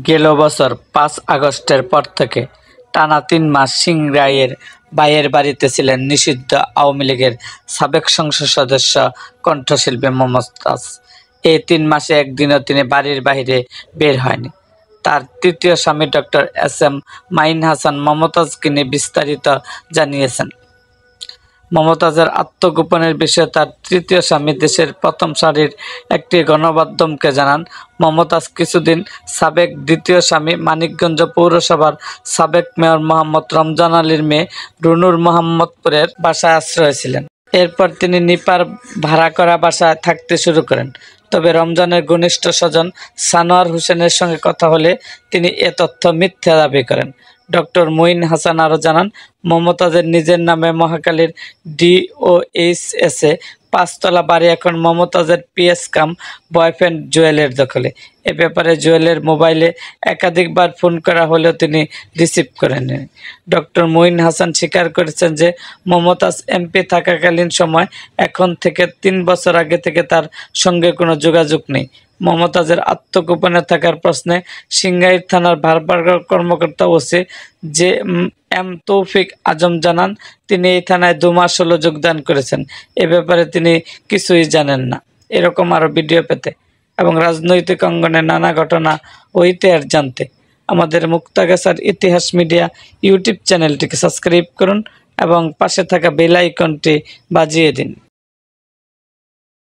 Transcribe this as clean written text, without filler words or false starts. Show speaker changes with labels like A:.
A: গেল বছর ৫ আগস্টের পর থেকে টানা ৩ মাস সিংড়াইয়ের ভাইয়ের বাড়িতে ছিলেন নিষিদ্ধ আওয়ামী লীগের সাবেক সংসদ সদস্য কণ্ঠশিল্পী মমতাজ। এই ৩ মাসে একদিনও তিনি বাড়ির বাইরে বের হয়নি। তার তৃতীয় স্বামী doctor S M Main Hasan মমতাজকে নিয়ে বিস্তারিত জানিয়েছেন। মমতাজের আত্মগোপনের বিষয়ে তার তৃতীয় স্বামী দেশের প্রথম সারির একটি গণমাধ্যমকে জানান, মমতাজ কিছুদিন সাবেক দ্বিতীয় স্বামী মানিকগঞ্জ পৌরসভার সাবেক মেয়র মোহাম্মদ রমজান আলীর মেয়ে রুনুর মোহাম্মদপুরের বাসায় আশ্রয় ছিলেন। এরপর তিনি নিপার ভাড়া করা বাসায় থাকতে শুরু করেন। তবে রমজানের ঘনিষ্ঠ স্বজন সানোয়ার হোসেনের সঙ্গে কথা হলে তিনি এ তথ্য মিথ্যা দাবি করেন। ডক্টর মঈন হাসান আরও জানান, মমতাজের নিজের নামে মহাখালীর ডিওএইচএসে ৫ তলা বাড়ি এখন মমতাজের পিএস কাম বয়ফ্রেন্ড জুয়েলের দখলে। এ ব্যাপারে জুয়েলের মোবাইলে একাধিকবার ফোন করা হলেও তিনি রিসিভ করেননি। ডক্টর মঈন হাসান স্বীকার করেছেন যে মমতাজ এমপি থাকাকালীন সময় এখন থেকে ৩ বছর আগে থেকে তার সঙ্গে কোনো যোগাযোগ নেই। মমতাজের আত্মগোপনে থাকার প্রশ্নে সিংড়াইর থানার ভারপ্রাপ্ত কর্মকর্তা ওসি জে এম তৌফিক আজম জানান, তিনি এই থানায় ২ মাস হলো যোগদান করেছেন। এ ব্যাপারে তিনি কিছুই জানেন না। এরকম আরও ভিডিও পেতে এবং রাজনৈতিক অঙ্গনে নানা ঘটনা ও ইতিহাস জানতে আমাদের মুক্তাগাছার ইতিহাস মিডিয়া ইউটিউব চ্যানেলটিকে সাবস্ক্রাইব করুন এবং পাশে থাকা বেল আইকনটি বাজিয়ে দিন।